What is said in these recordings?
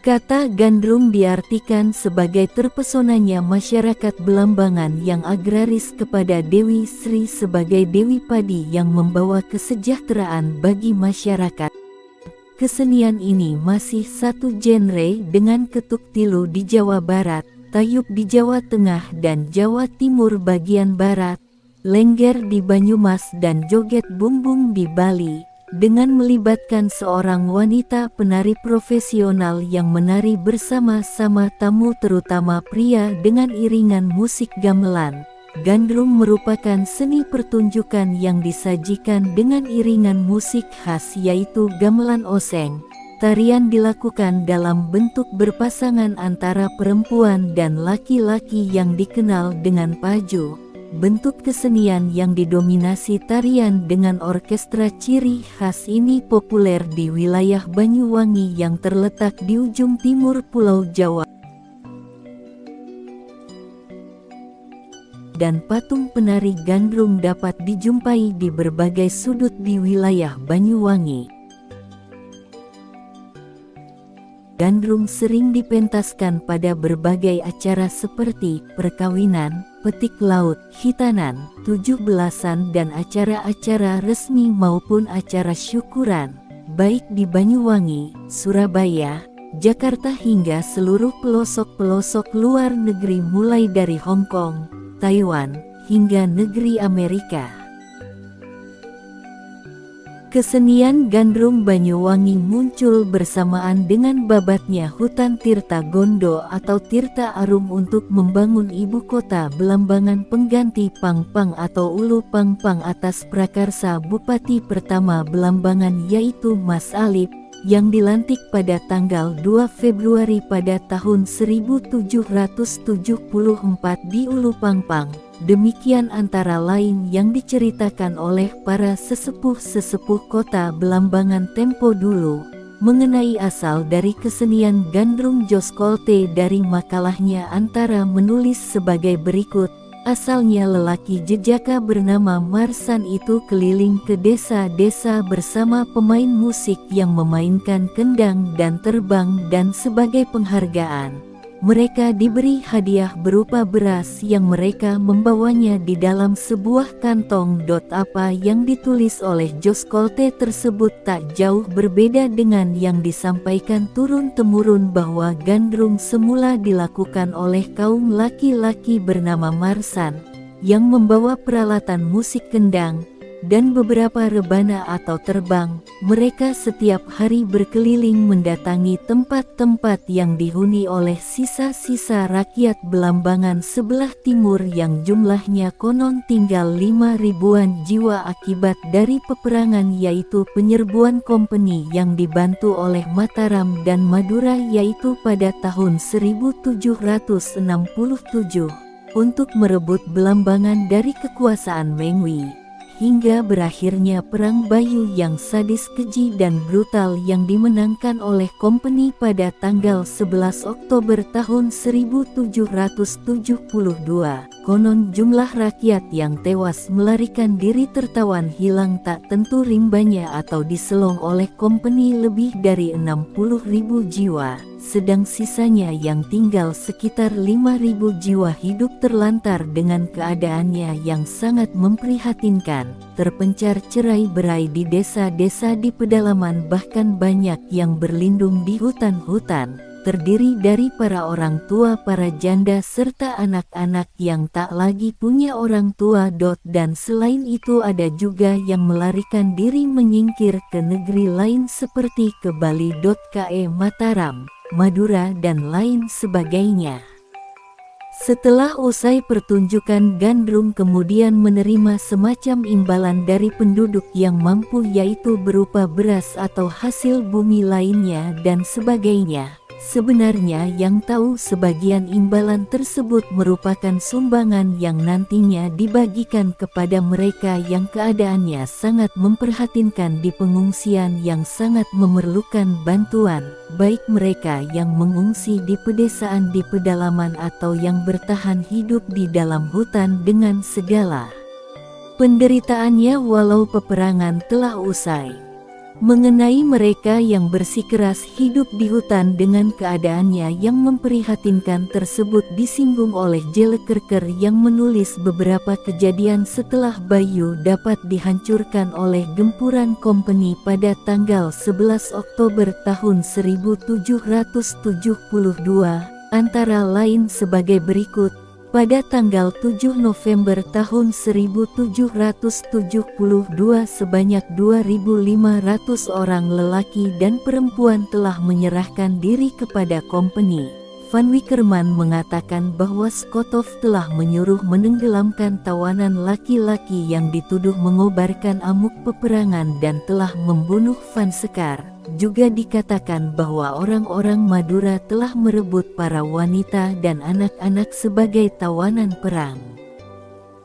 Kata gandrung diartikan sebagai terpesonanya masyarakat Belambangan yang agraris kepada Dewi Sri sebagai Dewi Padi yang membawa kesejahteraan bagi masyarakat. Kesenian ini masih satu genre dengan ketuk tilu di Jawa Barat, tayub di Jawa Tengah dan Jawa Timur bagian Barat, lengger di Banyumas dan joget bumbung di Bali, dengan melibatkan seorang wanita penari profesional yang menari bersama-sama tamu terutama pria dengan iringan musik gamelan. Gandrung merupakan seni pertunjukan yang disajikan dengan iringan musik khas yaitu gamelan oseng. Tarian dilakukan dalam bentuk berpasangan antara perempuan dan laki-laki yang dikenal dengan paju. Bentuk kesenian yang didominasi tarian dengan orkestra ciri khas ini populer di wilayah Banyuwangi yang terletak di ujung timur Pulau Jawa. Dan patung penari gandrung dapat dijumpai di berbagai sudut di wilayah Banyuwangi. Gandrung sering dipentaskan pada berbagai acara seperti perkawinan, petik laut, hitanan, 17-an dan acara-acara resmi maupun acara syukuran, baik di Banyuwangi, Surabaya, Jakarta hingga seluruh pelosok-pelosok luar negeri mulai dari Hong Kong, Taiwan, hingga negeri Amerika. Kesenian gandrung Banyuwangi muncul bersamaan dengan babatnya hutan Tirta Gondo atau Tirta Arum untuk membangun ibu kota Belambangan pengganti Pangpang atau Ulu Pangpang atas prakarsa Bupati pertama Belambangan yaitu Mas Alip, yang dilantik pada tanggal 2 Februari pada tahun 1774 di Ulu Pangpang. Demikian antara lain yang diceritakan oleh para sesepuh-sesepuh kota Belambangan tempo dulu, mengenai asal dari kesenian gandrung Jos Kolte dari makalahnya antara menulis sebagai berikut. Asalnya lelaki jejaka bernama Marsan itu keliling ke desa-desa bersama pemain musik yang memainkan kendang dan terbang dan sebagai penghargaan, mereka diberi hadiah berupa beras yang mereka membawanya di dalam sebuah kantong. Apa yang ditulis oleh Jos Kolte tersebut tak jauh berbeda dengan yang disampaikan turun-temurun bahwa gandrung semula dilakukan oleh kaum laki-laki bernama Marsan, yang membawa peralatan musik kendang dan beberapa rebana atau terbang. Mereka setiap hari berkeliling mendatangi tempat-tempat yang dihuni oleh sisa-sisa rakyat Belambangan sebelah timur yang jumlahnya konon tinggal 5.000-an jiwa akibat dari peperangan yaitu penyerbuan kompeni yang dibantu oleh Mataram dan Madura yaitu pada tahun 1767 untuk merebut Belambangan dari kekuasaan Mengwi. Hingga berakhirnya Perang Bayu yang sadis, keji dan brutal yang dimenangkan oleh kompeni pada tanggal 11 Oktober tahun 1772. Konon jumlah rakyat yang tewas melarikan diri tertawan hilang tak tentu rimbanya atau diselong oleh kompeni lebih dari 60.000 jiwa. Sedang sisanya yang tinggal sekitar 5.000 jiwa hidup terlantar dengan keadaannya yang sangat memprihatinkan, terpencar cerai-berai di desa-desa di pedalaman bahkan banyak yang berlindung di hutan-hutan, terdiri dari para orang tua, para janda serta anak-anak yang tak lagi punya orang tua. Dan selain itu ada juga yang melarikan diri menyingkir ke negeri lain seperti ke Bali. Mataram, Madura dan lain sebagainya. Setelah usai pertunjukan, gandrung kemudian menerima semacam imbalan dari penduduk yang mampu yaitu berupa beras atau hasil bumi lainnya dan sebagainya. Sebenarnya yang tahu sebagian imbalan tersebut merupakan sumbangan yang nantinya dibagikan kepada mereka yang keadaannya sangat memprihatinkan di pengungsian yang sangat memerlukan bantuan, baik mereka yang mengungsi di pedesaan di pedalaman atau yang bertahan hidup di dalam hutan dengan segala penderitaannya walau peperangan telah usai. Mengenai mereka yang bersikeras hidup di hutan dengan keadaannya yang memprihatinkan tersebut disinggung oleh Jellekerker yang menulis beberapa kejadian setelah Bayu dapat dihancurkan oleh gempuran kompeni pada tanggal 11 Oktober tahun 1772, antara lain sebagai berikut. Pada tanggal 7 November tahun 1772 sebanyak 2.500 orang lelaki dan perempuan telah menyerahkan diri kepada kompeni. Van Wickerman mengatakan bahwa Skotov telah menyuruh menenggelamkan tawanan laki-laki yang dituduh mengobarkan amuk peperangan dan telah membunuh Van Sekar. Juga dikatakan bahwa orang-orang Madura telah merebut para wanita dan anak-anak sebagai tawanan perang.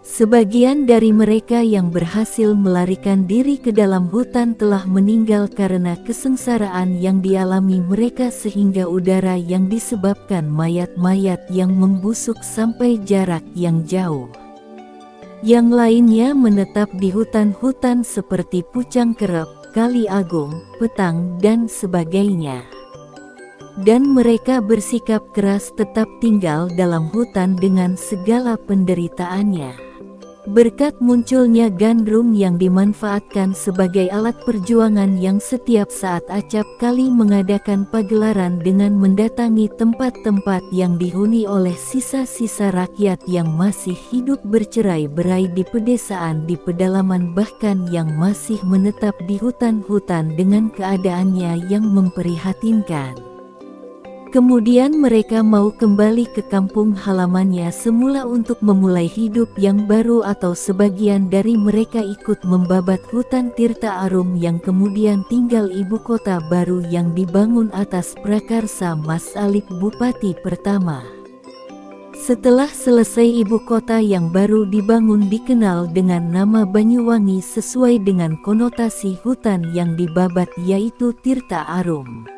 Sebagian dari mereka yang berhasil melarikan diri ke dalam hutan telah meninggal karena kesengsaraan yang dialami mereka sehingga udara yang disebabkan mayat-mayat yang membusuk sampai jarak yang jauh. Yang lainnya menetap di hutan-hutan seperti Pucang Kerep, Kali Agung, Petang dan sebagainya. Dan mereka bersikap keras tetap tinggal dalam hutan dengan segala penderitaannya. Berkat munculnya gandrung yang dimanfaatkan sebagai alat perjuangan yang setiap saat acap kali mengadakan pagelaran dengan mendatangi tempat-tempat yang dihuni oleh sisa-sisa rakyat yang masih hidup bercerai-berai di pedesaan di pedalaman bahkan yang masih menetap di hutan-hutan dengan keadaannya yang memprihatinkan. Kemudian mereka mau kembali ke kampung halamannya semula untuk memulai hidup yang baru atau sebagian dari mereka ikut membabat hutan Tirta Arum yang kemudian tinggal ibu kota baru yang dibangun atas prakarsa Mas Alik Bupati pertama. Setelah selesai ibu kota yang baru dibangun dikenal dengan nama Banyuwangi sesuai dengan konotasi hutan yang dibabat yaitu Tirta Arum.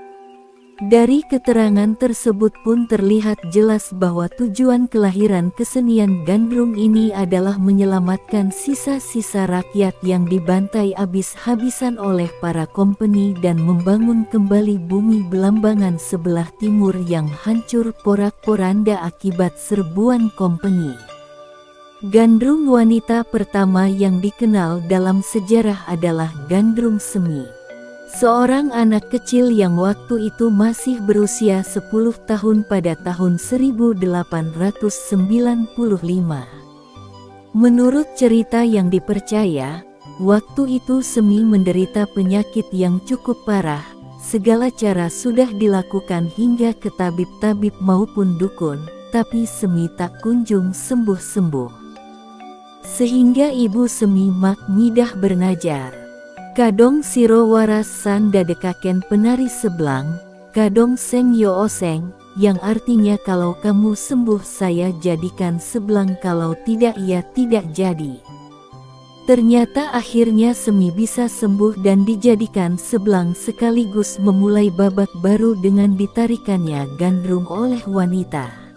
Dari keterangan tersebut pun terlihat jelas bahwa tujuan kelahiran kesenian gandrung ini adalah menyelamatkan sisa-sisa rakyat yang dibantai habis-habisan oleh para kompeni dan membangun kembali bumi Belambangan sebelah timur yang hancur porak-poranda akibat serbuan kompeni. Gandrung wanita pertama yang dikenal dalam sejarah adalah Gandrung Semi. Seorang anak kecil yang waktu itu masih berusia 10 tahun pada tahun 1895. Menurut cerita yang dipercaya, waktu itu Semi menderita penyakit yang cukup parah. Segala cara sudah dilakukan hingga ke tabib-tabib maupun dukun, tapi Semi tak kunjung sembuh-sembuh. Sehingga ibu Semi mak midah bernajar. Kadong siro waras san dadekaken penari seblang, kadong seng yo oseng, yang artinya kalau kamu sembuh saya jadikan seblang kalau tidak ia tidak jadi. Ternyata akhirnya Semi bisa sembuh dan dijadikan seblang sekaligus memulai babak baru dengan ditarikannya gandrung oleh wanita.